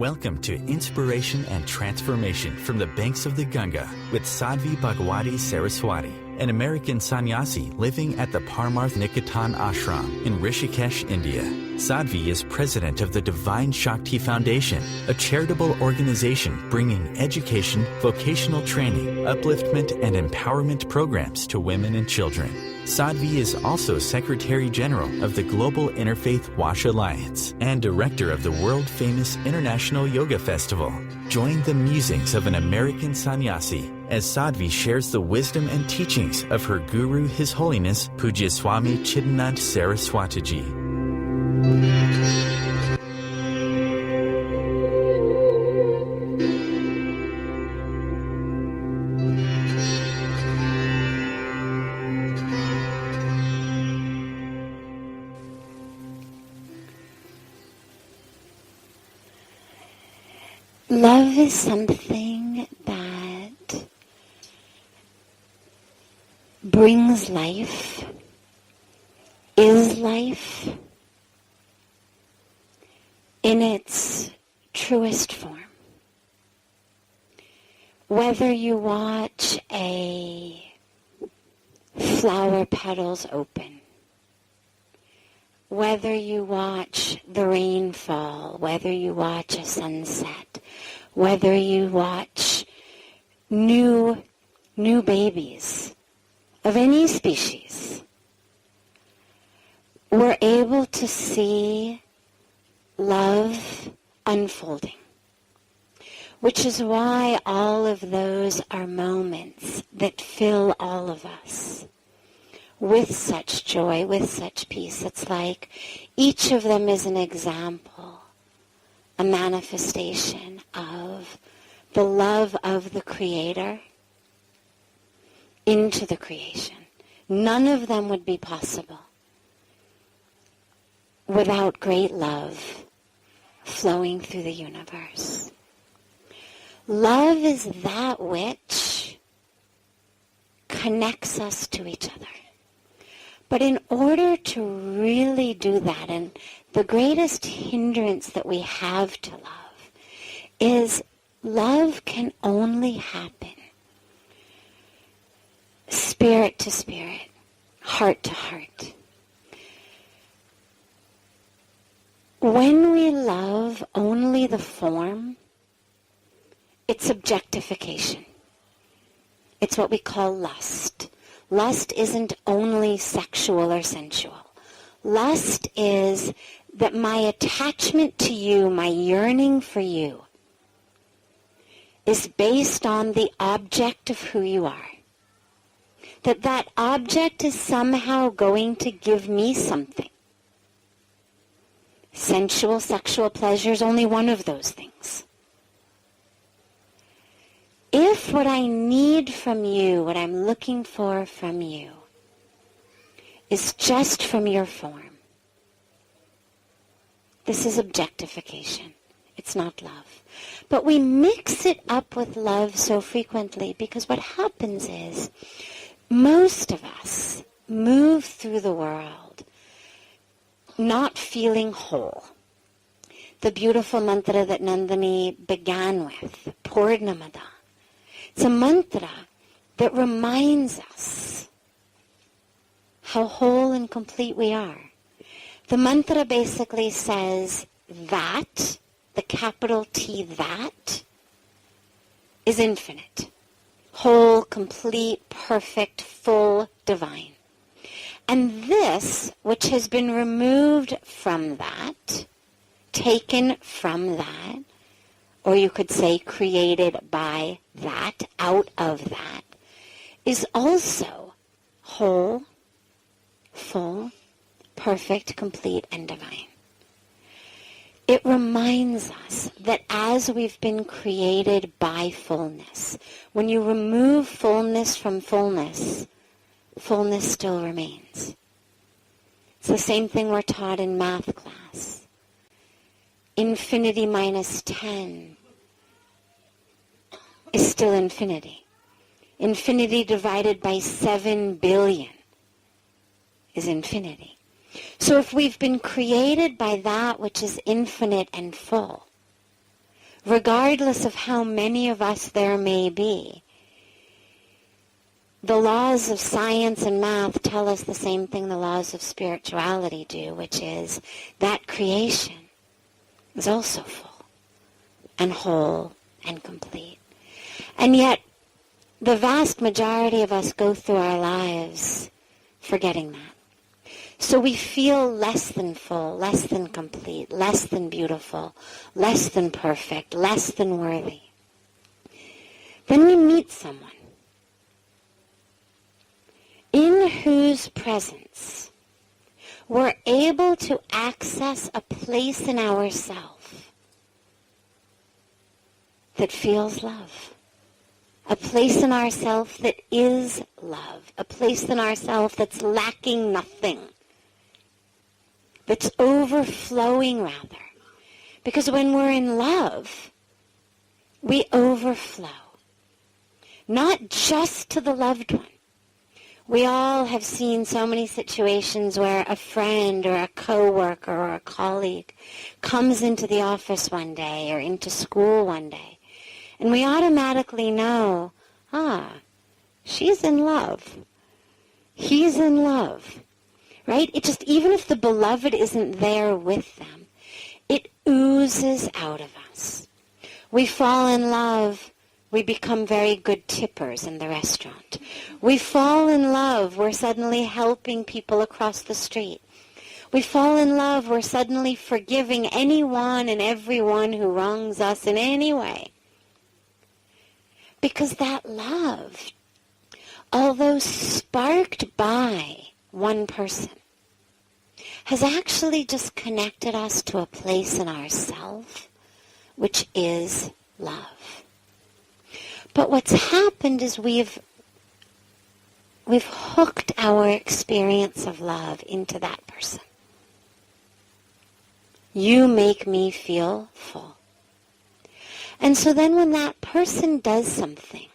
Welcome to Inspiration and Transformation from the Banks of the Ganga with Sadhvi Bhagwati Saraswati, an American sannyasi living at the Parmarth Niketan Ashram in Rishikesh, India. Sadhvi is president of the Divine Shakti Foundation, a charitable organization bringing education, vocational training, upliftment, and empowerment programs to women and children. Sadhvi is also Secretary General of the Global Interfaith Wash Alliance and Director of the world-famous International Yoga Festival. Join the musings of an American sannyasi as Sadhvi shares the wisdom and teachings of her guru, His Holiness Pujya Swami Chidanand Saraswatiji. Love is something that brings life, is life in its truest form. Whether you watch a flower petals open, whether you watch the rain fall, whether you watch a sunset, whether you watch new babies of any species, we're able to see love unfolding, which is why all of those are moments that fill all of us with such joy, with such peace. It's like each of them is an example, a manifestation of the love of the Creator into the creation. None of them would be possible without great love flowing through the universe. Love is that which connects us to each other. But in order to really do that, and the greatest hindrance that we have to love is love can only happen spirit to spirit, heart to heart. When we love only the form, it's objectification. It's what we call lust. Lust isn't only sexual or sensual. Lust is that my attachment to you, my yearning for you, is based on the object of who you are. That object is somehow going to give me something. Sensual, sexual pleasure is only one of those things. If what I need from you, what I'm looking for from you, is just from your form, this is objectification. It's not love. But we mix it up with love so frequently because what happens is most of us move through the world not feeling whole. The beautiful mantra that Nandini began with, Purnamada. It's a mantra that reminds us how whole and complete we are. The mantra basically says that, the capital T, that, is infinite. Whole, complete, perfect, full, divine. And this, which has been removed from that, taken from that, or you could say created by that, out of that, is also whole, full, perfect, complete, and divine. It reminds us that as we've been created by fullness, when you remove fullness from fullness, fullness still remains. It's the same thing we're taught in math class. Infinity minus 10 is still infinity. Infinity divided by 7 billion is infinity. So if we've been created by that which is infinite and full, regardless of how many of us there may be. The laws of science and math tell us the same thing the laws of spirituality do, which is that creation is also full and whole and complete. And yet, the vast majority of us go through our lives forgetting that. So we feel less than full, less than complete, less than beautiful, less than perfect, less than worthy. Then we meet someone in whose presence we're able to access a place in ourselves that feels love. A place in ourselves that is love. A place in ourselves that's lacking nothing. That's overflowing, rather. Because when we're in love, we overflow. Not just to the loved one. We all have seen so many situations where a friend or a coworker or a colleague comes into the office one day or into school one day, and we automatically know, she's in love. He's in love. Right? It just, even if the beloved isn't there with them, it oozes out of us. We fall in love. We become very good tippers in the restaurant. We fall in love. We're suddenly helping people across the street. We fall in love. We're suddenly forgiving anyone and everyone who wrongs us in any way. Because that love, although sparked by one person, has actually just connected us to a place in ourselves which is love. But what's happened is we've hooked our experience of love into that person. You make me feel full. And so then when that person does something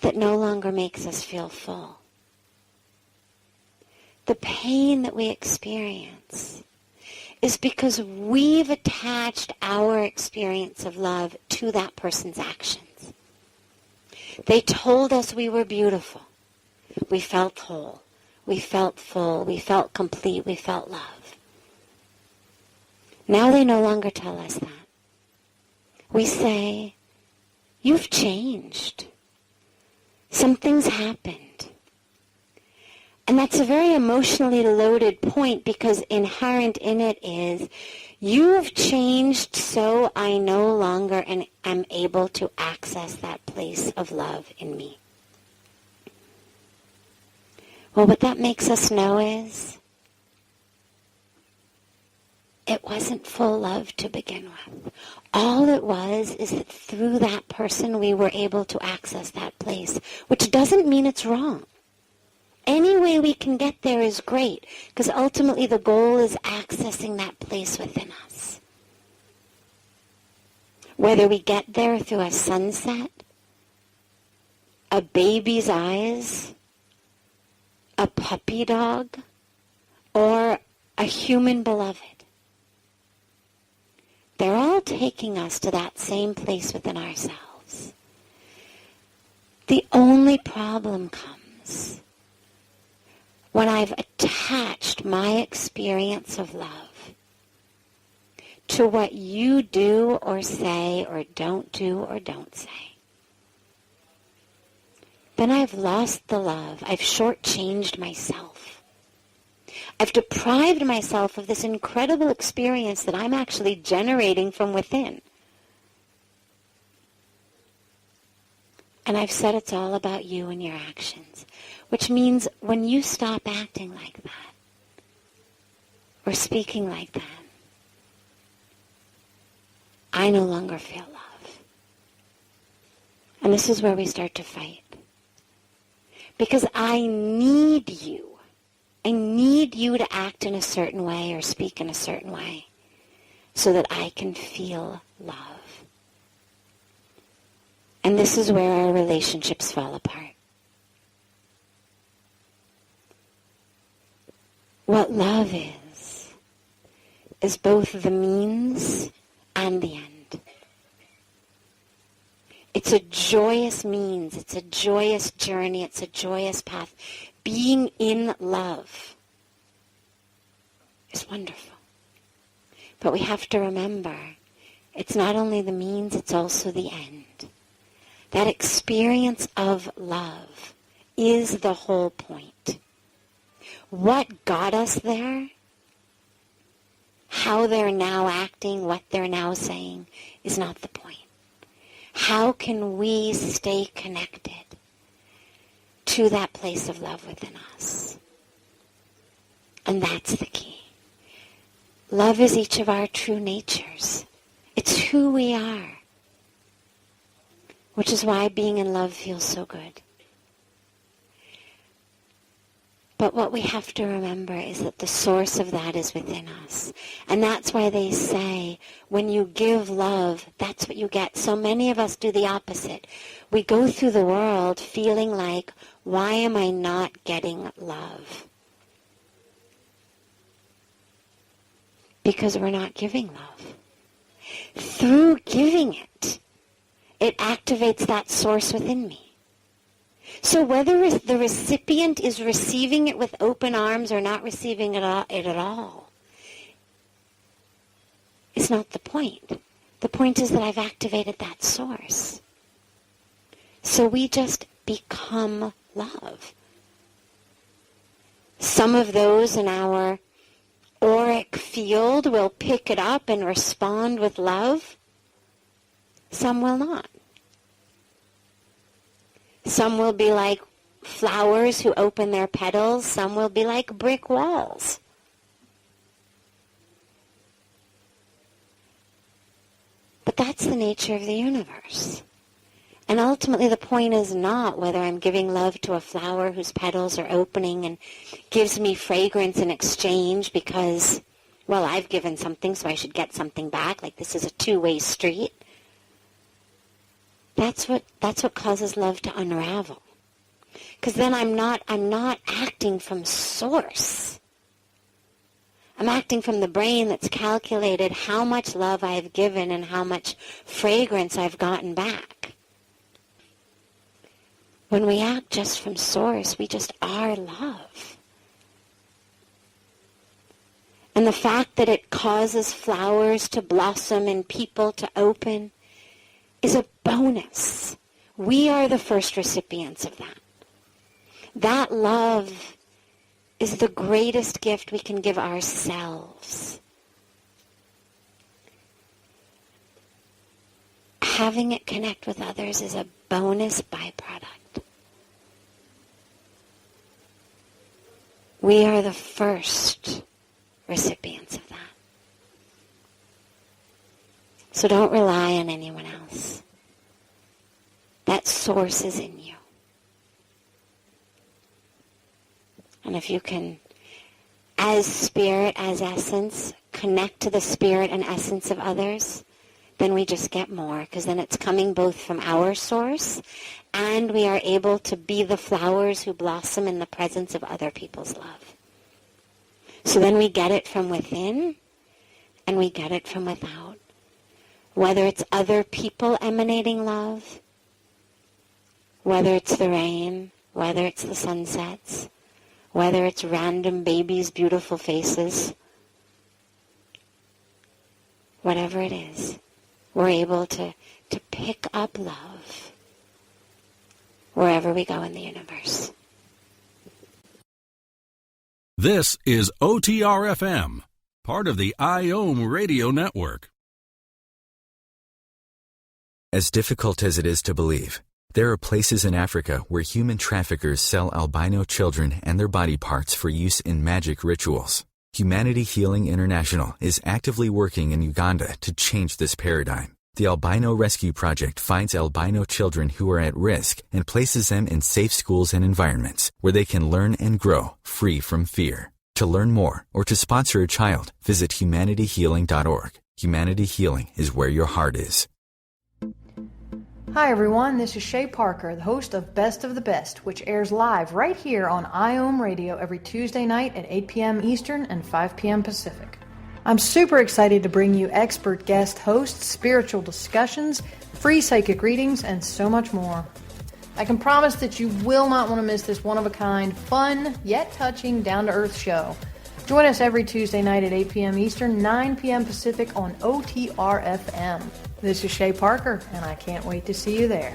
that no longer makes us feel full, the pain that we experience is because we've attached our experience of love to that person's actions. They told us we were beautiful. We felt whole. We felt full. We felt complete. We felt love. Now they no longer tell us that. We say, you've changed. Something's happened. And that's a very emotionally loaded point because inherent in it is, you have changed so I no longer am able to access that place of love in me. Well, what that makes us know is, it wasn't full love to begin with. All it was is that through that person we were able to access that place, which doesn't mean it's wrong. Any way we can get there is great, because ultimately the goal is accessing that place within us. Whether we get there through a sunset, a baby's eyes, a puppy dog, or a human beloved, they're all taking us to that same place within ourselves. The only problem comes when I've attached my experience of love to what you do or say or don't do or don't say. Then I've lost the love. I've shortchanged myself. I've deprived myself of this incredible experience that I'm actually generating from within. And I've said it's all about you and your actions. Which means when you stop acting like that, or speaking like that, I no longer feel love. And this is where we start to fight. Because I need you. I need you to act in a certain way or speak in a certain way so that I can feel love. And this is where our relationships fall apart. What love is both the means and the end. It's a joyous means. It's a joyous journey. It's a joyous path. Being in love is wonderful. But we have to remember, it's not only the means, it's also the end. That experience of love is the whole point. What got us there, how they're now acting, what they're now saying, is not the point. How can we stay connected to that place of love within us? And that's the key. Love is each of our true natures. It's who we are. Which is why being in love feels so good. But what we have to remember is that the source of that is within us. And that's why they say, when you give love, that's what you get. So many of us do the opposite. We go through the world feeling like, why am I not getting love? Because we're not giving love. Through giving it, it activates that source within me. So whether the recipient is receiving it with open arms or not receiving it at all, is not the point. The point is that I've activated that source. So we just become love. Some of those in our auric field will pick it up and respond with love. Some will not. Some will be like flowers who open their petals. Some will be like brick walls. But that's the nature of the universe. And ultimately the point is not whether I'm giving love to a flower whose petals are opening and gives me fragrance in exchange because, well, I've given something so I should get something back, like this is a two-way street. That's what causes love to unravel. Because then I'm not acting from source. I'm acting from the brain that's calculated how much love I've given and how much fragrance I've gotten back. When we act just from source, we just are love. And the fact that it causes flowers to blossom and people to open is a bonus. We are the first recipients of that. That love is the greatest gift we can give ourselves. Having it connect with others is a bonus byproduct. We are the first recipients of that. So don't rely on anyone else. That source is in you. And if you can, as spirit, as essence, connect to the spirit and essence of others, then we just get more, because then it's coming both from our source, and we are able to be the flowers who blossom in the presence of other people's love. So then we get it from within, and we get it from without. Whether it's other people emanating love, whether it's the rain, whether it's the sunsets, whether it's random babies' beautiful faces, whatever it is, we're able to pick up love wherever we go in the universe. This is OTR-FM, part of the IOM radio network. As difficult as it is to believe, there are places in Africa where human traffickers sell albino children and their body parts for use in magic rituals. Humanity Healing International is actively working in Uganda to change this paradigm. The Albino Rescue Project finds albino children who are at risk and places them in safe schools and environments where they can learn and grow free from fear. To learn more or to sponsor a child, visit humanityhealing.org. Humanity Healing is where your heart is. Hi everyone, this is Shay Parker, the host of Best of the Best, which airs live right here on IOM Radio every Tuesday night at 8 p.m. Eastern and 5 p.m. Pacific. I'm super excited to bring you expert guest hosts, spiritual discussions, free psychic readings, and so much more. I can promise that you will not want to miss this one-of-a-kind, fun, yet touching, down-to-earth show. Join us every Tuesday night at 8 p.m. Eastern, 9 p.m. Pacific on OTR-FM. This is Shay Parker, and I can't wait to see you there.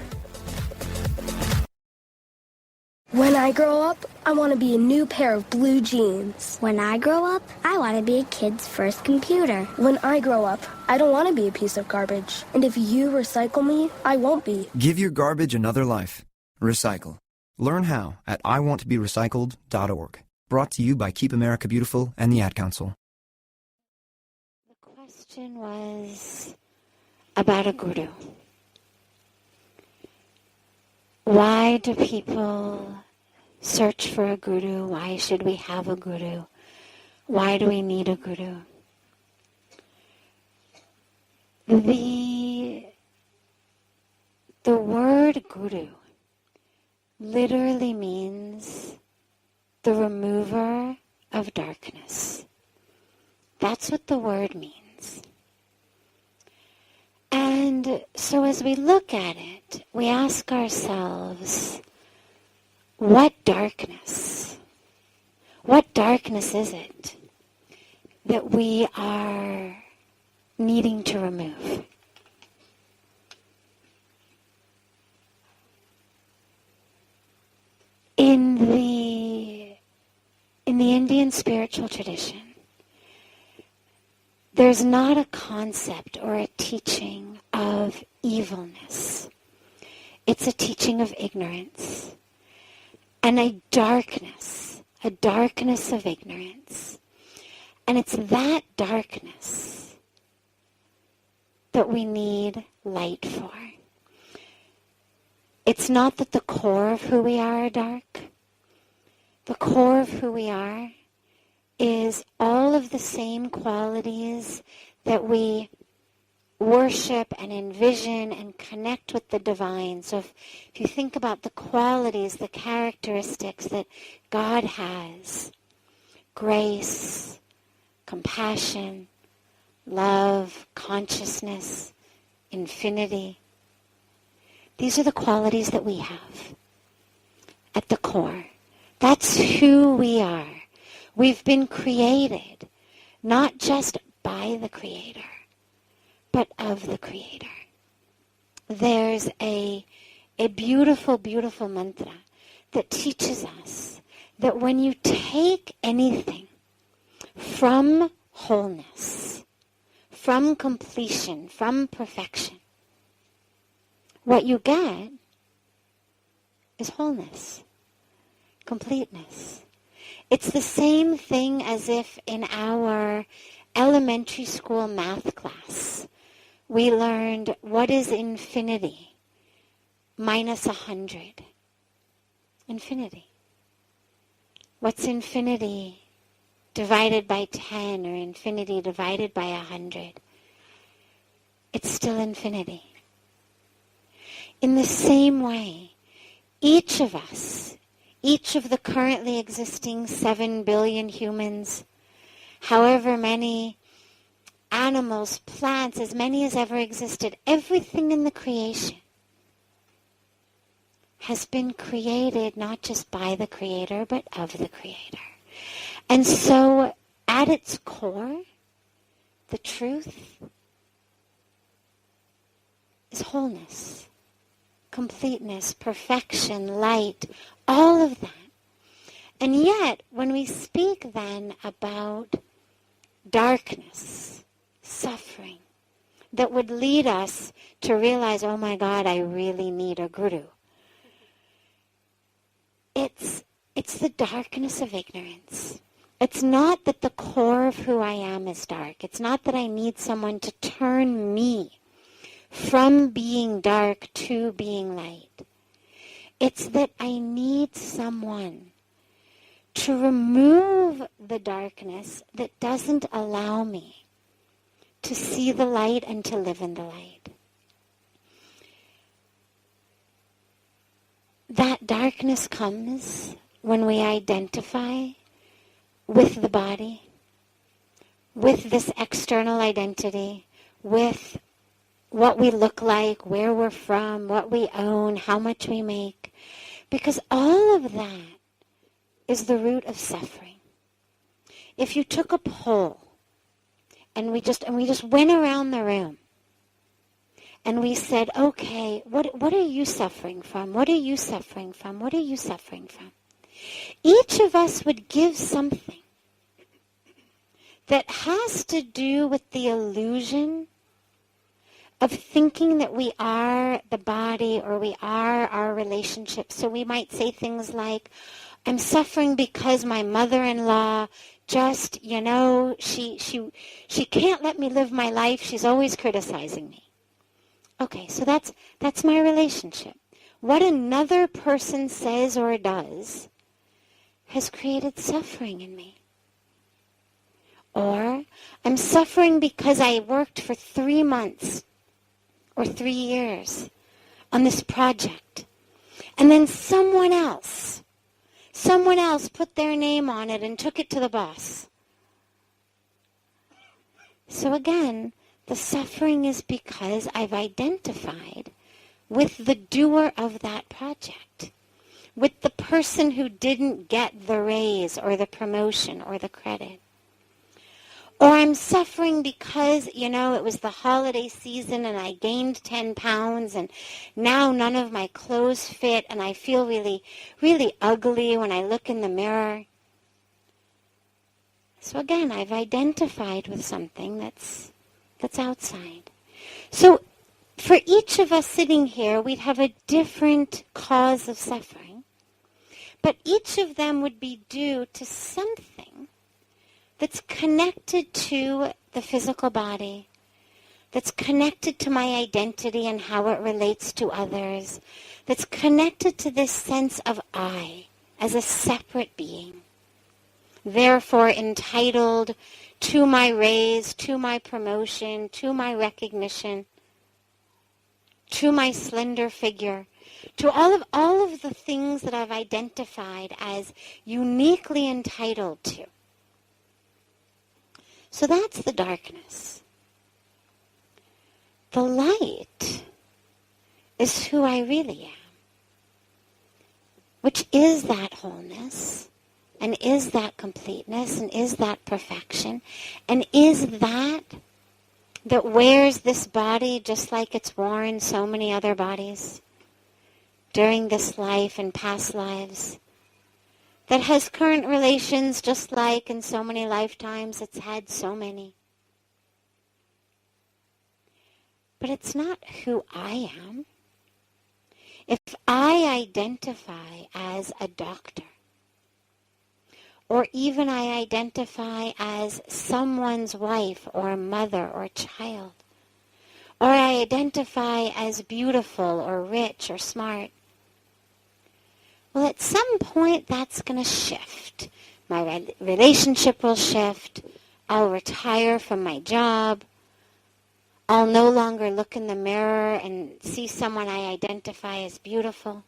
When I grow up, I want to be a new pair of blue jeans. When I grow up, I want to be a kid's first computer. When I grow up, I don't want to be a piece of garbage. And if you recycle me, I won't be. Give your garbage another life. Recycle. Learn how at iwanttoberecycled.org. Brought to you by Keep America Beautiful and the Ad Council. The question was about a guru. Why do people search for a guru? Why should we have a guru? Why do we need a guru? The word guru literally means the remover of darkness. That's what the word means. And so as we look at it, we ask ourselves, what darkness? What darkness is it that we are needing to remove? In the Indian spiritual tradition, there's not a concept or a teaching of evilness. It's a teaching of ignorance and a darkness of ignorance. And it's that darkness that we need light for. It's not that the core of who we are dark. The core of who we are is all of the same qualities that we worship and envision and connect with the divine. So if you think about the qualities, the characteristics that God has, grace, compassion, love, consciousness, infinity, these are the qualities that we have at the core. That's who we are. We've been created, not just by the Creator, but of the Creator. There's a beautiful, beautiful mantra that teaches us that when you take anything from wholeness, from completion, from perfection, what you get is wholeness, completeness. It's the same thing as if in our elementary school math class we learned what is infinity minus 100. Infinity. What's infinity divided by 10 or infinity divided by 100? It's still infinity. In the same way, each of us, each of the currently existing 7 billion humans, however many animals, plants, as many as ever existed, everything in the creation has been created not just by the Creator, but of the Creator. And so, at its core, the truth is wholeness, completeness, perfection, light, all of that. And yet, when we speak then about darkness, suffering, that would lead us to realize, oh my God, I really need a guru. It's the darkness of ignorance. It's not that the core of who I am is dark. It's not that I need someone to turn me from being dark to being light. It's that I need someone to remove the darkness that doesn't allow me to see the light and to live in the light. That darkness comes when we identify with the body, with this external identity, with what we look like, where we're from, what we own, how much we make. Because all of that is the root of suffering. If you took a poll and we just went around the room and we said, okay, what are you suffering from? What are you suffering from? What are you suffering from? Each of us would give something that has to do with the illusion of thinking that we are the body or we are our relationship. So we might say things like, I'm suffering because my mother-in-law just, she can't let me live my life. She's always criticizing me. Okay, so that's my relationship. What another person says or does has created suffering in me. Or I'm suffering because I worked for 3 months or 3 years on this project. And then someone else put their name on it and took it to the boss. So again, the suffering is because I've identified with the doer of that project, with the person who didn't get the raise or the promotion or the credit. Or I'm suffering because, it was the holiday season and I gained 10 pounds and now none of my clothes fit and I feel really, really ugly when I look in the mirror. So again, I've identified with something that's outside. So for each of us sitting here, we'd have a different cause of suffering, but each of them would be due to something that's connected to the physical body, that's connected to my identity and how it relates to others, that's connected to this sense of I as a separate being, therefore entitled to my raise, to my promotion, to my recognition, to my slender figure, to all of the things that I've identified as uniquely entitled to. So that's the darkness. The light is who I really am, which is that wholeness, and is that completeness, and is that perfection, and is that wears this body just like it's worn so many other bodies during this life and past lives, that has current relations just like in so many lifetimes it's had so many. But it's not who I am. If I identify as a doctor, or even I identify as someone's wife or mother or child, or I identify as beautiful or rich or smart, well, at some point, that's going to shift. My relationship will shift. I'll retire from my job. I'll no longer look in the mirror and see someone I identify as beautiful.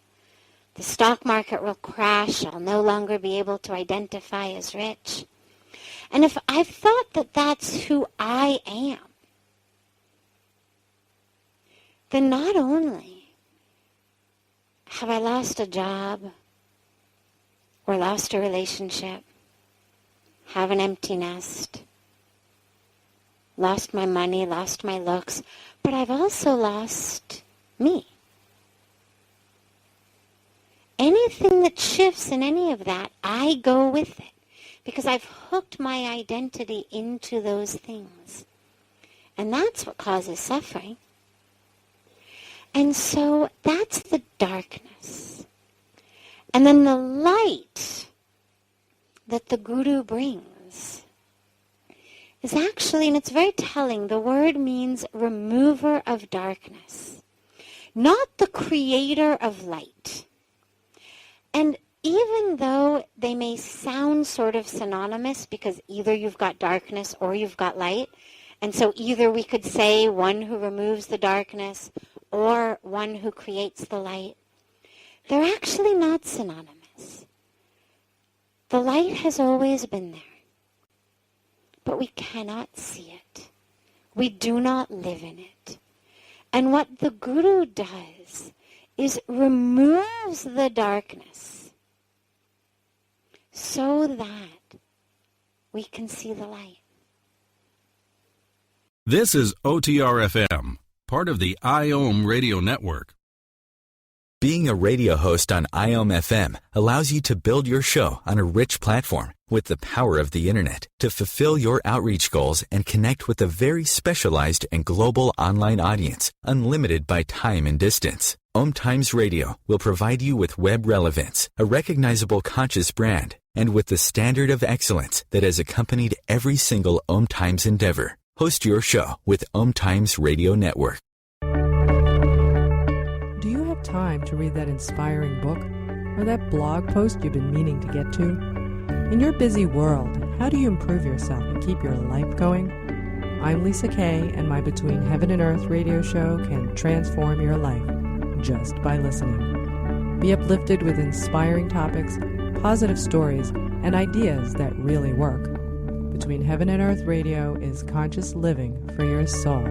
The stock market will crash. I'll no longer be able to identify as rich. And if I've thought that that's who I am, then not only have I lost a job, or lost a relationship, have an empty nest, lost my money, lost my looks, but I've also lost me. Anything that shifts in any of that, I go with it, because I've hooked my identity into those things. And that's what causes suffering. And so that's the darkness. And then the light that the Guru brings is actually, and it's very telling, the word means remover of darkness, not the creator of light. And even though they may sound sort of synonymous, because either you've got darkness or you've got light, and so either we could say one who removes the darkness or one who creates the light, they're actually not synonymous. The light has always been there, but we cannot see it. We do not live in it. And what the Guru does is removes the darkness so that we can see the light. This is OTR-FM, part of the IOM radio network. Being a radio host on IOM FM allows you to build your show on a rich platform with the power of the internet to fulfill your outreach goals and connect with a very specialized and global online audience, unlimited by time and distance. OMTimes Radio will provide you with web relevance, a recognizable conscious brand, and with the standard of excellence that has accompanied every single OMTimes endeavor. Host your show with OMTimes Radio Network. Do you have time to read that inspiring book or that blog post you've been meaning to get to? In your busy world, how do you improve yourself and keep your life going? I'm Lisa Kay, and my Between Heaven and Earth radio show can transform your life just by listening. Be uplifted with inspiring topics, positive stories, and ideas that really work. Between Heaven and Earth Radio is conscious living for your soul,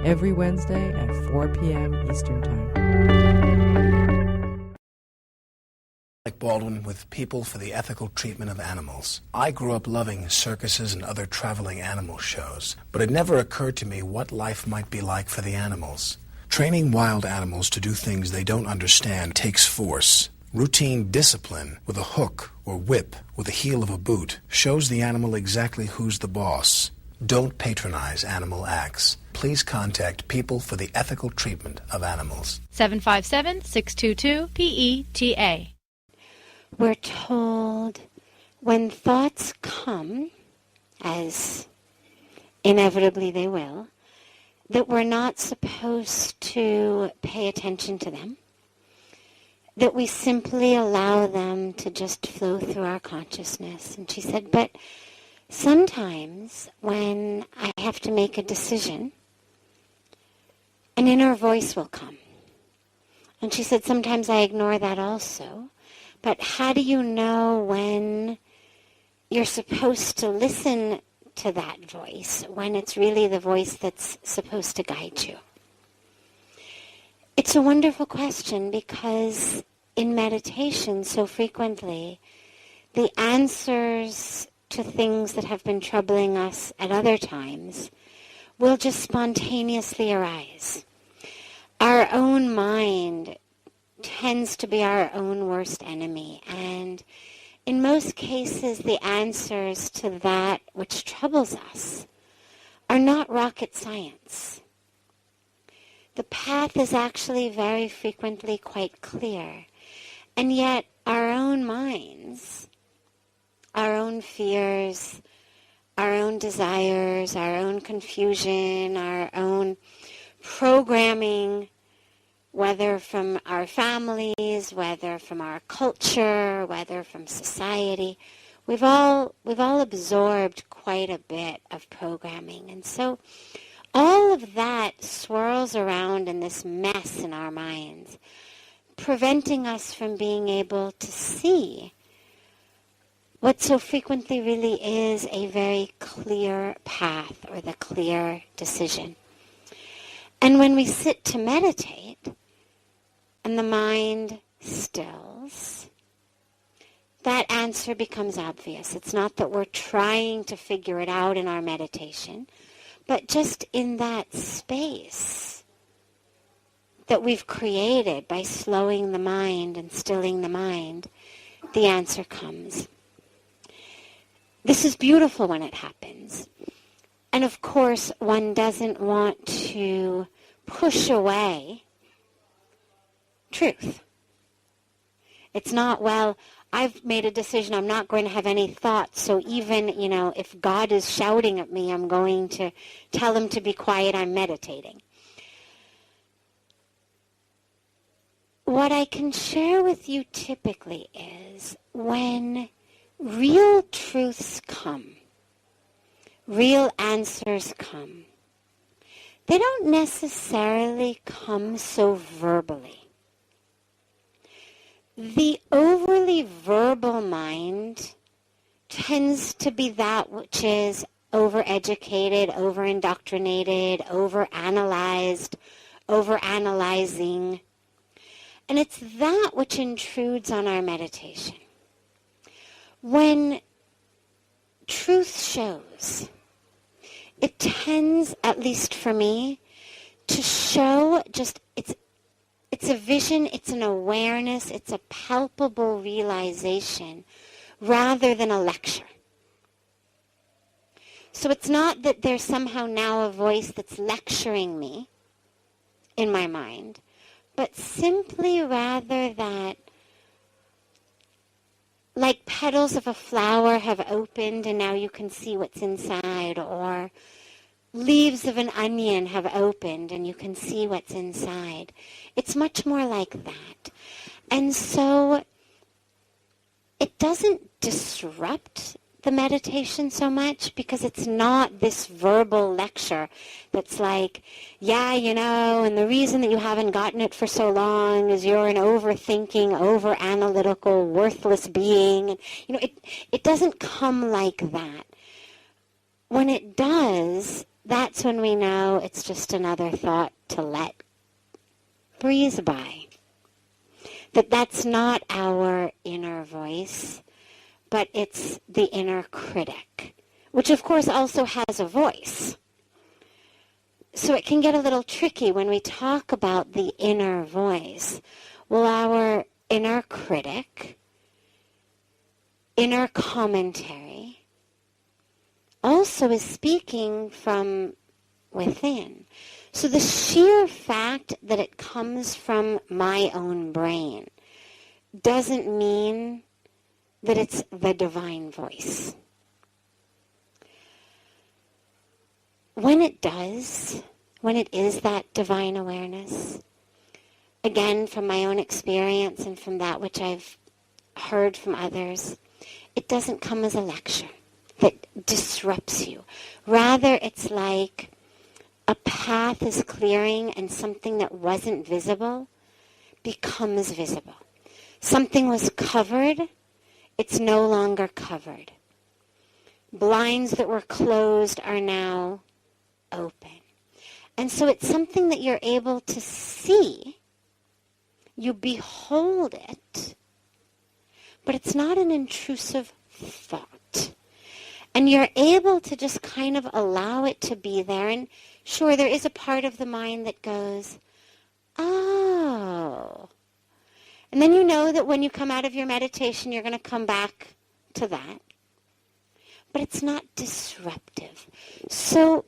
every Wednesday at 4 p.m. Eastern Time. Like Baldwin with People for the Ethical Treatment of Animals. I grew up loving circuses and other traveling animal shows, but it never occurred to me what life might be like for the animals. Training wild animals to do things they don't understand takes force. Routine discipline with a hook or whip with the heel of a boot shows the animal exactly who's the boss. Don't patronize animal acts. Please contact People for the Ethical Treatment of Animals. 757-622-PETA. We're told when thoughts come, as inevitably they will, that we're not supposed to pay attention to them, that we simply allow them to just flow through our consciousness. And she said, but sometimes when I have to make a decision, an inner voice will come. And she said, sometimes I ignore that also. But how do you know when you're supposed to listen to that voice, when it's really the voice that's supposed to guide you? It's a wonderful question, because in meditation so frequently the answers to things that have been troubling us at other times will just spontaneously arise. Our own mind tends to be our own worst enemy, and in most cases the answers to that which troubles us are not rocket science. The path is actually very frequently quite clear, and yet our own minds, our own fears, our own desires, our own confusion, our own programming, whether from our families, whether from our culture, whether from society, we've all absorbed quite a bit of programming. And so all of that swirls around in this mess in our minds, preventing us from being able to see what so frequently really is a very clear path or the clear decision. And when we sit to meditate and the mind stills, that answer becomes obvious. It's not that we're trying to figure it out in our meditation, but just in that space that we've created by slowing the mind and stilling the mind, the answer comes. This is beautiful when it happens. And of course, one doesn't want to push away truth. It's not, well, I've made a decision, I'm not going to have any thoughts, so even, if God is shouting at me, I'm going to tell him to be quiet, I'm meditating. What I can share with you typically is when real truths come, real answers come, they don't necessarily come so verbally. The overly verbal mind tends to be that which is overeducated, over-indoctrinated, over-analyzed, overanalyzing. And it's that which intrudes on our meditation. When truth shows, it tends, at least for me, to show just, it's a vision, it's an awareness, it's a palpable realization rather than a lecture. So it's not that there's somehow now a voice that's lecturing me in my mind, but simply rather that, like petals of a flower have opened and now you can see what's inside, or leaves of an onion have opened and you can see what's inside. It's much more like that. And so it doesn't disrupt the meditation so much, because it's not this verbal lecture that's like, yeah, you know, and the reason that you haven't gotten it for so long is you're an overthinking, over-analytical, worthless being. And, you know, it doesn't come like that. When it does, that's when we know it's just another thought to let breeze by. That's not our inner voice, but it's the inner critic, which of course also has a voice. So it can get a little tricky when we talk about the inner voice. Well, our inner critic, inner commentary, also is speaking from within. So the sheer fact that it comes from my own brain doesn't mean that it's the divine voice. When it does, when it is that divine awareness, again, from my own experience and from that which I've heard from others, it doesn't come as a lecture that disrupts you. Rather, it's like a path is clearing and something that wasn't visible becomes visible. Something was covered, it's no longer covered. Blinds that were closed are now open. And so it's something that you're able to see. You behold it, but it's not an intrusive thought. And you're able to just kind of allow it to be there. And sure, there is a part of the mind that goes, oh. And then you know that when you come out of your meditation, you're going to come back to that. But it's not disruptive. So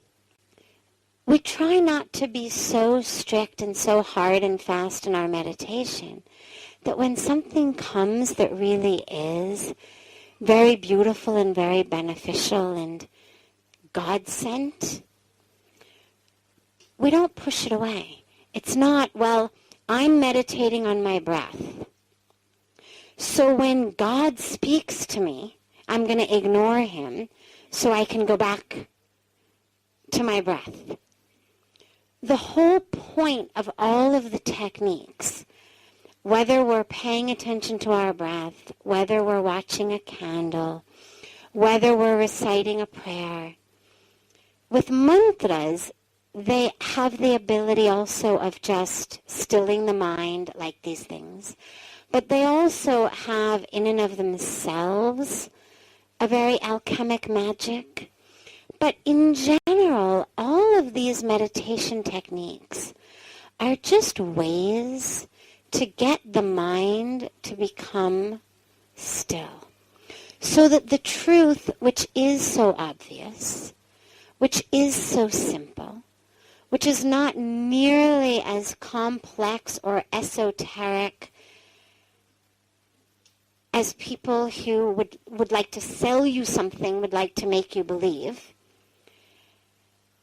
we try not to be so strict and so hard and fast in our meditation that when something comes that really is very beautiful and very beneficial and God-sent, we don't push it away. It's not, well, I'm meditating on my breath. So when God speaks to me, I'm going to ignore him so I can go back to my breath. The whole point of all of the techniques, whether we're paying attention to our breath, whether we're watching a candle, whether we're reciting a prayer, with mantras, they have the ability also of just stilling the mind, like these things. But they also have, in and of themselves, a very alchemic magic. But in general, all of these meditation techniques are just ways to get the mind to become still. So that the truth, which is so obvious, which is so simple, which is not nearly as complex or esoteric as people who would like to sell you something, would like to make you believe.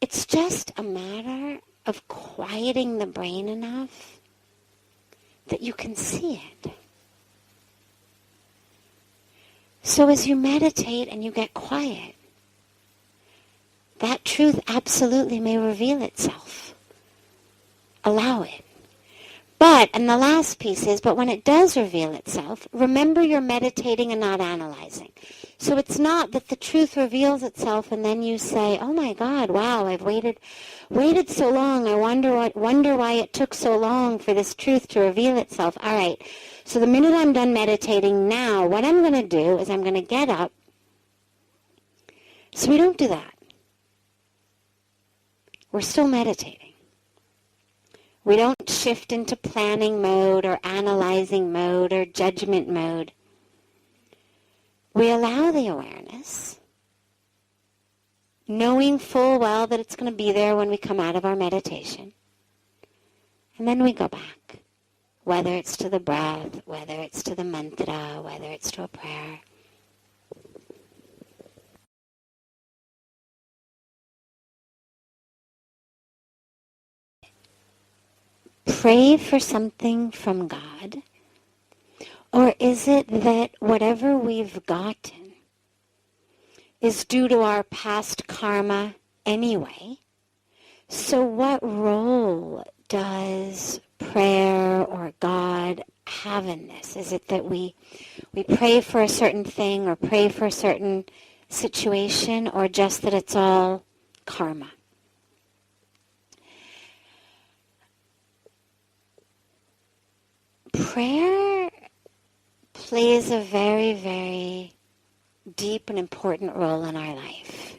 It's just a matter of quieting the brain enough that you can see it. So as you meditate and you get quiet, that truth absolutely may reveal itself. Allow it. And the last piece is, but when it does reveal itself, remember you're meditating and not analyzing. So it's not that the truth reveals itself and then you say, oh my God, wow, I've waited so long. I wonder why it took so long for this truth to reveal itself. All right, so the minute I'm done meditating now, what I'm going to do is I'm going to get up. So we don't do that. We're still meditating. We don't shift into planning mode or analyzing mode or judgment mode. We allow the awareness, knowing full well that it's going to be there when we come out of our meditation. And then we go back, whether it's to the breath, whether it's to the mantra, whether it's to a prayer. Pray for something from God? Or is it that whatever we've gotten is due to our past karma anyway? So what role does prayer or God have in this? Is it that we pray for a certain thing or pray for a certain situation, or just that it's all karma? Prayer plays a very, very deep and important role in our life.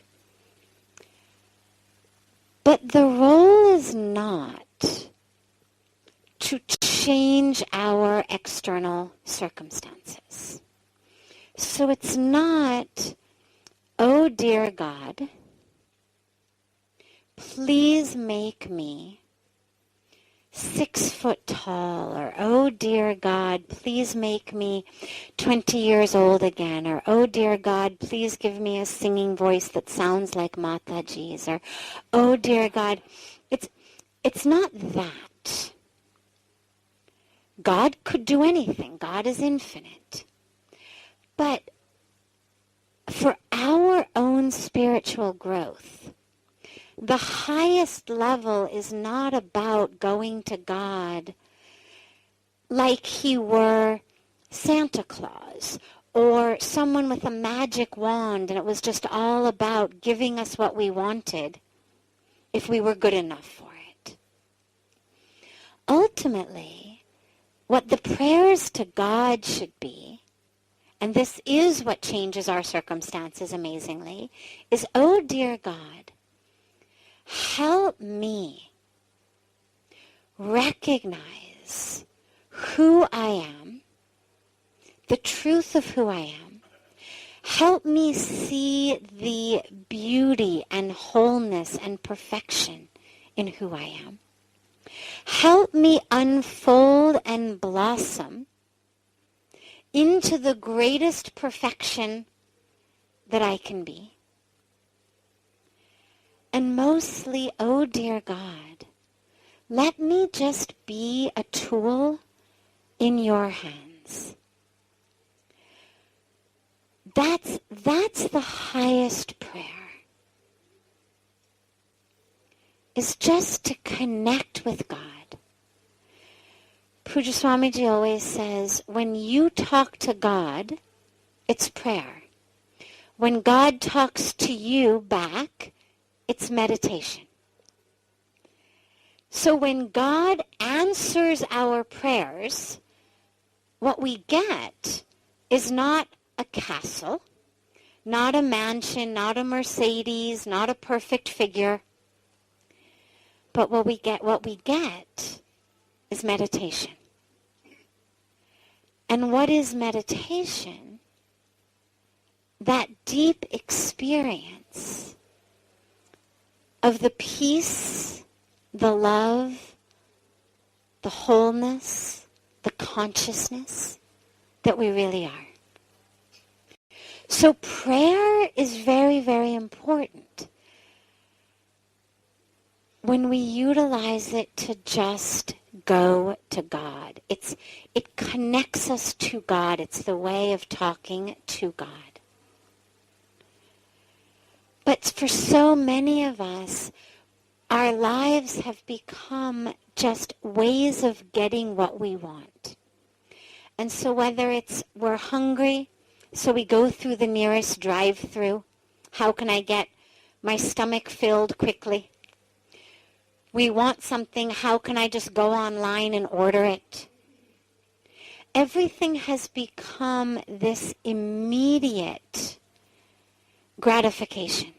But the role is not to change our external circumstances. So it's not, oh dear God, please make me 6 foot tall, or oh dear God, please make me 20 years old again, or oh dear God, please give me a singing voice that sounds like Mataji's, or oh dear God. It's not that. God could do anything. God is infinite. But for our own spiritual growth, the highest level is not about going to God like he were Santa Claus or someone with a magic wand and it was just all about giving us what we wanted if we were good enough for it. Ultimately, what the prayers to God should be, and this is what changes our circumstances amazingly, is, oh dear God, help me recognize who I am, the truth of who I am. Help me see the beauty and wholeness and perfection in who I am. Help me unfold and blossom into the greatest perfection that I can be. And mostly, oh dear God, let me just be a tool in your hands. That's the highest prayer. Is just to connect with God. Pujya Swamiji always says, when you talk to God, it's prayer. When God talks to you back, it's meditation. So when God answers our prayers, what we get is not a castle, not a mansion, not a Mercedes, not a perfect figure. But what we get is meditation. And what is meditation? That deep experience of the peace, the love, the wholeness, the consciousness that we really are. So prayer is very, very important when we utilize it to just go to God. It connects us to God. It's the way of talking to God. But for so many of us, our lives have become just ways of getting what we want. And so whether it's we're hungry, so we go through the nearest drive-through. How can I get my stomach filled quickly? We want something. How can I just go online and order it? Everything has become this immediate gratification.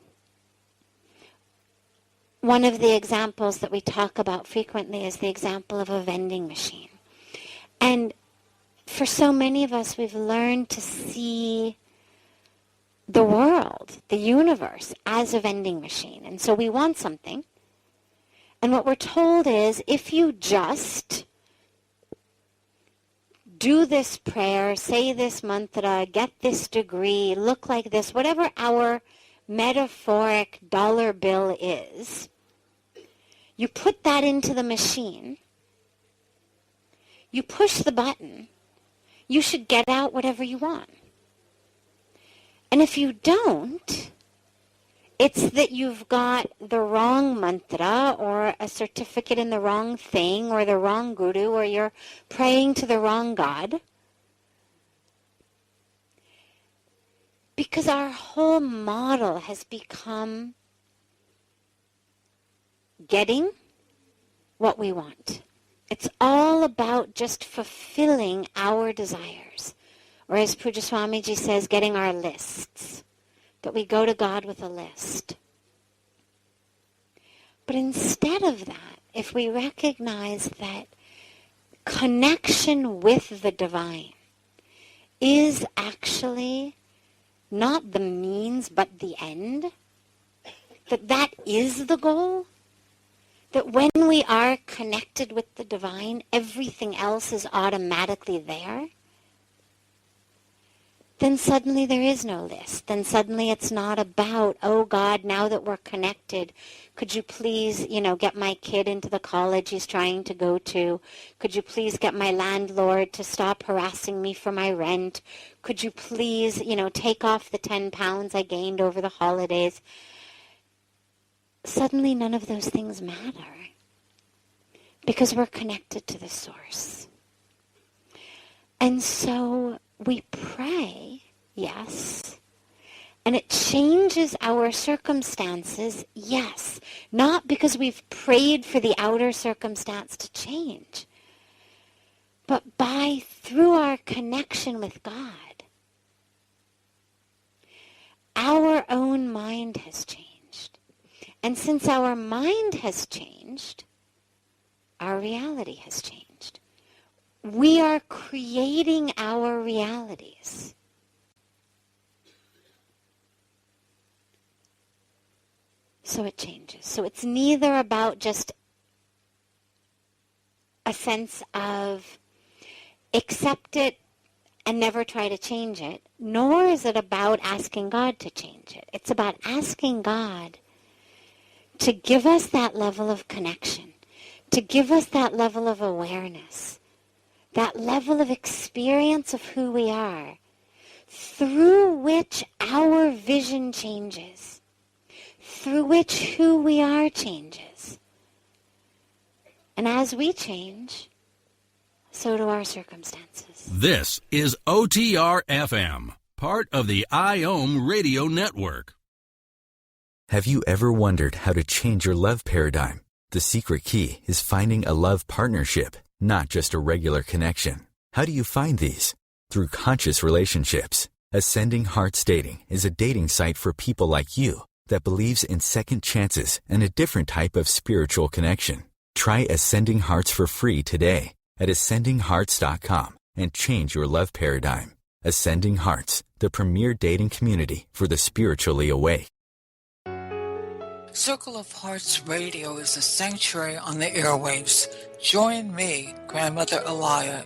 One of the examples that we talk about frequently is the example of a vending machine. And for so many of us, we've learned to see the world, the universe, as a vending machine. And so we want something. And what we're told is, if you just do this prayer, say this mantra, get this degree, look like this, whatever our metaphoric dollar bill is, you put that into the machine, you push the button, you should get out whatever you want. And if you don't, it's that you've got the wrong mantra or a certificate in the wrong thing or the wrong guru, or you're praying to the wrong God. Because our whole model has become getting what we want. It's all about just fulfilling our desires. Or as Pujya Swamiji says, getting our lists. That we go to God with a list. But instead of that, if we recognize that connection with the divine is actually not the means but the end, that is the goal, that when we are connected with the divine, everything else is automatically there, then suddenly there is no list. Then suddenly it's not about, oh God, now that we're connected, could you please, get my kid into the college he's trying to go to? Could you please get my landlord to stop harassing me for my rent? Could you please, take off the 10 pounds I gained over the holidays? Suddenly none of those things matter because we're connected to the source. And so we pray, yes, and it changes our circumstances, yes, not because we've prayed for the outer circumstance to change, but through our connection with God, our own mind has changed. And since our mind has changed, our reality has changed. We are creating our realities. So it changes. So it's neither about just a sense of accept it and never try to change it, nor is it about asking God to change it. It's about asking God to give us that level of connection, to give us that level of awareness, that level of experience of who we are, through which our vision changes, through which who we are changes. And as we change, so do our circumstances. This is OTR-FM, part of the IOM radio network. Have you ever wondered how to change your love paradigm? The secret key is finding a love partnership, not just a regular connection. How do you find these? Through conscious relationships. Ascending Hearts Dating is a dating site for people like you that believes in second chances and a different type of spiritual connection. Try Ascending Hearts for free today at ascendinghearts.com and change your love paradigm. Ascending Hearts, the premier dating community for the spiritually awake. Circle of Hearts Radio is a sanctuary on the airwaves. Join me, Grandmother Elia,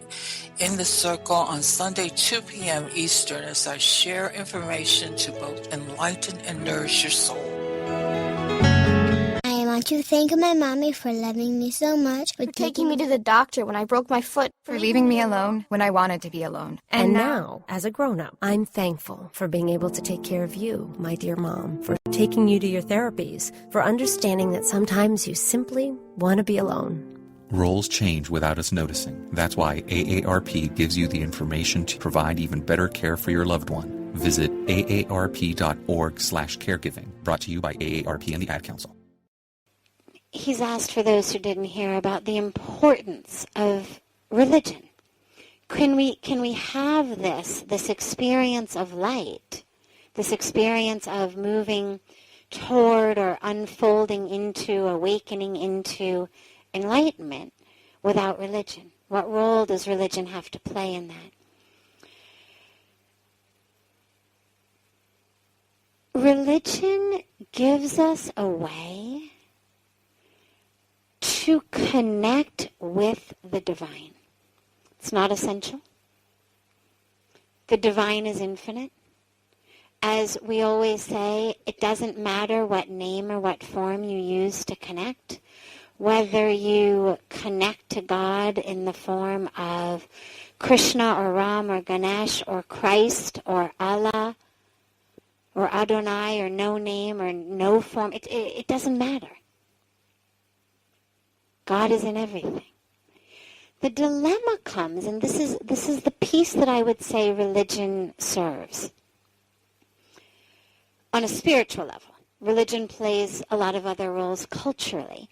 in the circle on Sunday, 2 p.m. Eastern as I share information to both enlighten and nourish your soul. I want to thank my mommy for loving me so much, For taking me to the doctor when I broke my foot, for leaving me alone when I wanted to be alone. And now, as a grown-up, I'm thankful for being able to take care of you, my dear mom, for taking you to your therapies, for understanding that sometimes you simply want to be alone. Roles change without us noticing. That's why AARP gives you the information to provide even better care for your loved one. Visit aarp.org/caregiving. Brought to you by AARP and the Ad Council. He's asked, for those who didn't hear, about the importance of religion. Can we have this experience of light, this experience of moving toward or unfolding into, awakening into enlightenment without religion? What role does religion have to play in that? Religion gives us a way to connect with the divine. It's not essential. The divine is infinite. As we always say, it doesn't matter what name or what form you use to connect. Whether you connect to God in the form of Krishna or Ram or Ganesh or Christ or Allah or Adonai or no name or no form, it doesn't matter. God is in everything. The dilemma comes, and this is the piece that I would say religion serves. On a spiritual level, religion plays a lot of other roles culturally.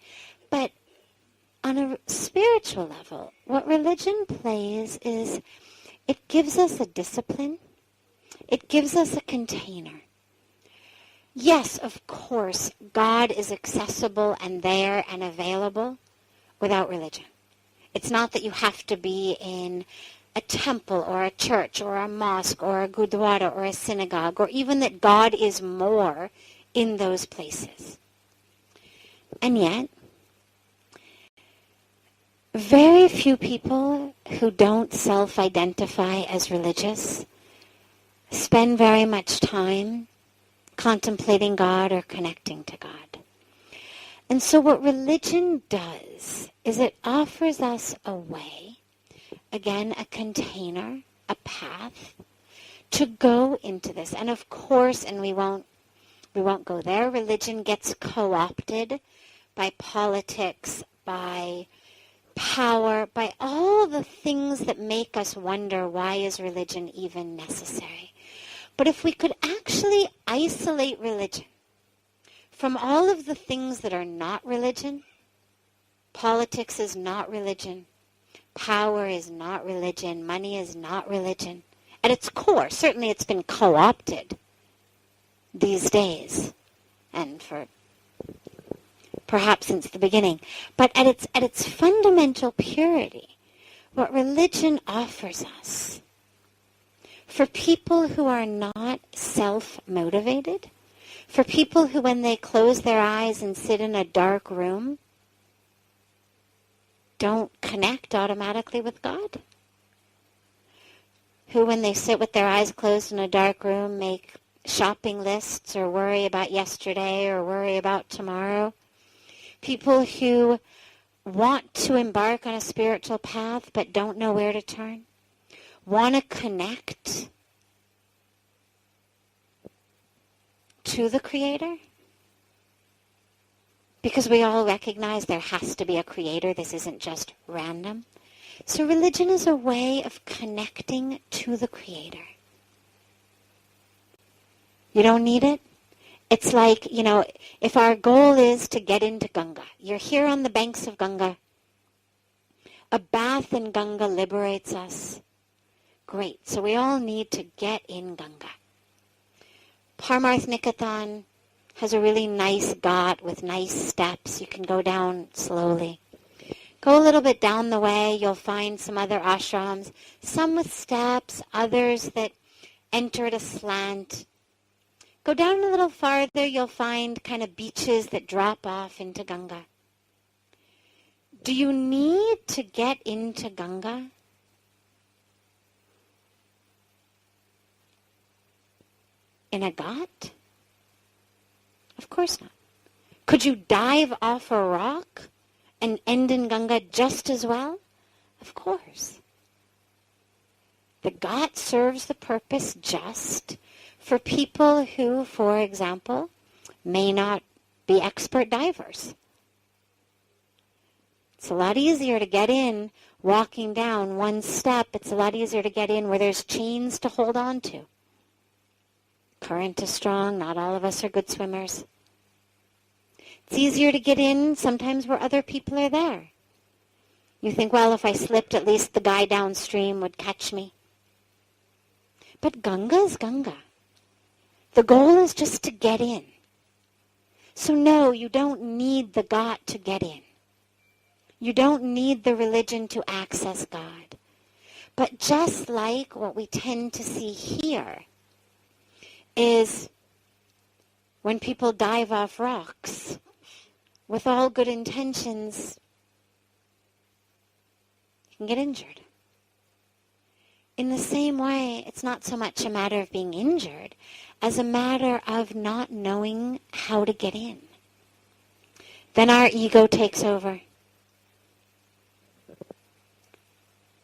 But on a spiritual level, what religion plays is it gives us a discipline. It gives us a container. Yes, of course, God is accessible and there and available without religion. It's not that you have to be in a temple or a church or a mosque or a gurdwara or a synagogue, or even that God is more in those places. And yet, very few people who don't self-identify as religious spend very much time contemplating God or connecting to God. And so what religion does is it offers us a way, again, a container, a path, to go into this. And of course, and we won't go there, religion gets co-opted by politics, by power, by all the things that make us wonder, why is religion even necessary? But if we could actually isolate religion from all of the things that are not religion, politics is not religion, power is not religion, money is not religion. At its core, certainly it's been co-opted these days, and for perhaps since the beginning. But at its fundamental purity, what religion offers us, for people who are not self-motivated, for people who, when they close their eyes and sit in a dark room, don't connect automatically with God, who, when they sit with their eyes closed in a dark room, make shopping lists or worry about yesterday or worry about tomorrow, people who want to embark on a spiritual path but don't know where to turn, want to connect to the Creator, because we all recognize there has to be a Creator. This isn't just random. So religion is a way of connecting to the Creator. You don't need it. It's like, if our goal is to get into Ganga, you're here on the banks of Ganga. A bath in Ganga liberates us. Great. So we all need to get in Ganga. Parmarth Niketan has a really nice ghat with nice steps. You can go down slowly. Go a little bit down the way, you'll find some other ashrams, some with steps, others that enter at a slant. Go down a little farther, you'll find kind of beaches that drop off into Ganga. Do you need to get into Ganga? In a ghat? Of course not. Could you dive off a rock and end in Ganga just as well? Of course. The ghat serves the purpose just for people who, for example, may not be expert divers. It's a lot easier to get in walking down one step. It's a lot easier to get in where there's chains to hold on to. Current is strong. Not all of us are good swimmers. It's easier to get in sometimes where other people are there. You think, well, if I slipped, at least the guy downstream would catch me. But Ganga is Ganga. The goal is just to get in. So no, you don't need the God to get in. You don't need the religion to access God. But just like what we tend to see here is when people dive off rocks with all good intentions, you can get injured. In the same way, it's not so much a matter of being injured as a matter of not knowing how to get in. Then our ego takes over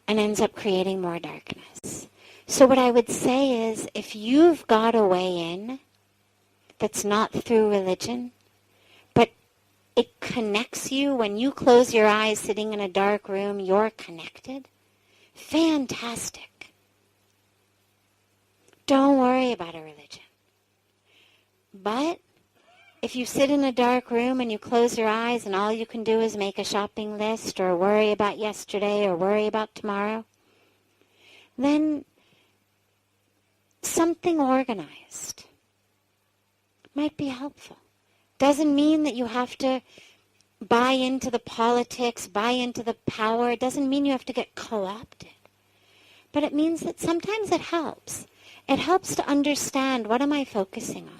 and ends up creating more darkness. So what I would say is, if you've got a way in that's not through religion, but it connects you, when you close your eyes sitting in a dark room, you're connected, fantastic. Don't worry about a religion. But if you sit in a dark room and you close your eyes and all you can do is make a shopping list or worry about yesterday or worry about tomorrow, then something organized might be helpful. Doesn't mean that you have to buy into the politics, buy into the power. It doesn't mean you have to get co-opted. But it means that sometimes it helps. It helps to understand, what am I focusing on?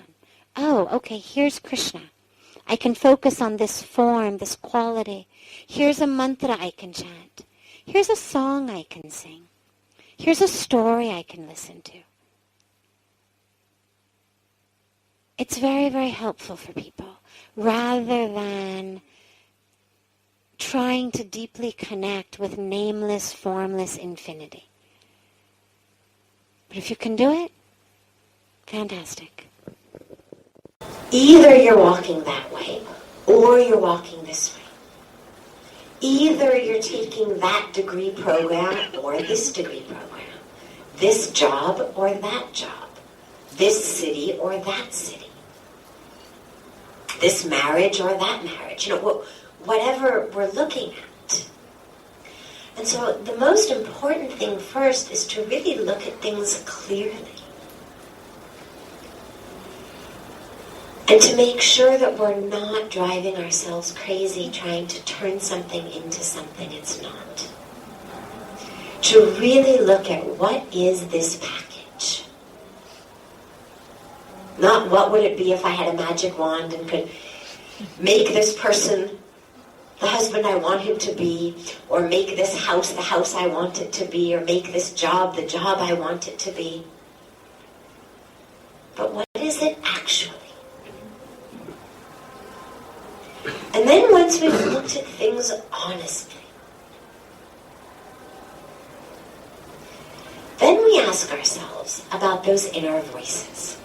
Oh, okay, here's Krishna. I can focus on this form, this quality. Here's a mantra I can chant. Here's a song I can sing. Here's a story I can listen to. It's very, very helpful for people, rather than trying to deeply connect with nameless, formless infinity. But if you can do it, fantastic. Either you're walking that way, or you're walking this way. Either you're taking that degree program or this degree program, this job or that job, this city or that city, this marriage or that marriage, whatever we're looking at. And so the most important thing first is to really look at things clearly. And to make sure that we're not driving ourselves crazy trying to turn something into something it's not. To really look at, what is this package? Not what would it be if I had a magic wand and could make this person the husband I want him to be, or make this house the house I want it to be, or make this job the job I want it to be. But what is it actually? And then once we've looked at things honestly, then we ask ourselves about those inner voices.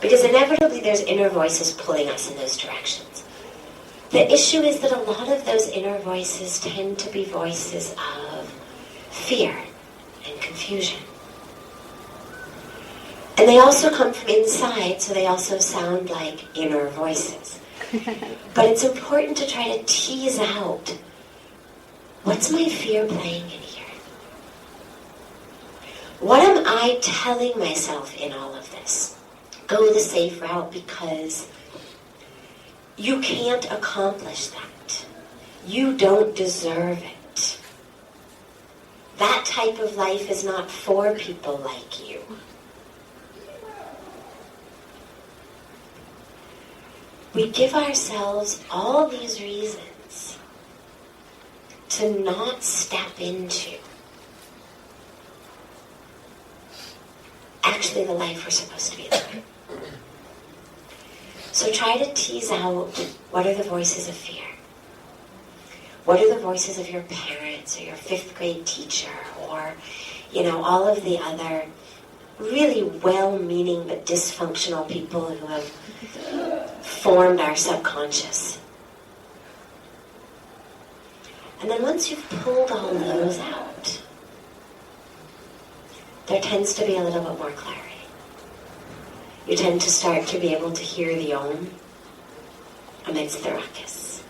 Because inevitably there's inner voices pulling us in those directions. The issue is that a lot of those inner voices tend to be voices of fear and confusion. And they also come from inside, so they also sound like inner voices. But it's important to try to tease out, what's my fear playing in here? What am I telling myself in all of this? Go the safe route because you can't accomplish that. You don't deserve it. That type of life is not for people like you. We give ourselves all these reasons to not step into actually the life we're supposed to be living. So try to tease out, what are the voices of fear? What are the voices of your parents or your 5th grade teacher or, all of the other really well-meaning but dysfunctional people who have formed our subconscious? And then once you've pulled all those out, there tends to be a little bit more clarity. You tend to start to be able to hear the Om amidst the ruckus.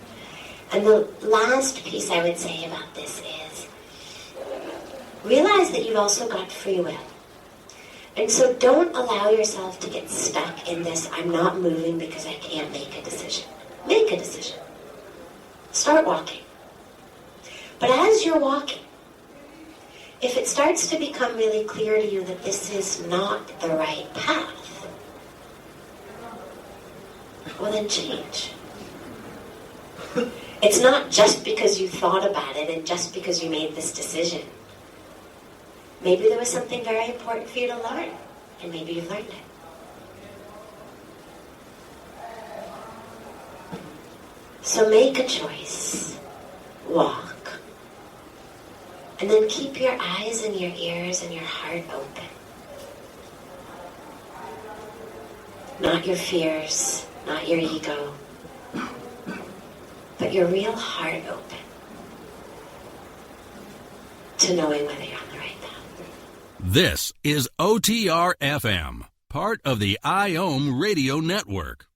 And the last piece I would say about this is, realize that you've also got free will. And so don't allow yourself to get stuck in this, I'm not moving because I can't make a decision. Make a decision. Start walking. But as you're walking, if it starts to become really clear to you that this is not the right path, well then change. It's not just because you thought about it and just because you made this decision. Maybe there was something very important for you to learn, and maybe you've learned it. So make a choice. Walk. And then keep your eyes and your ears and your heart open. Not your fears, not your ego, but your real heart open to knowing whether you're on the right path. This is OTR FM, part of the IOM Radio Network.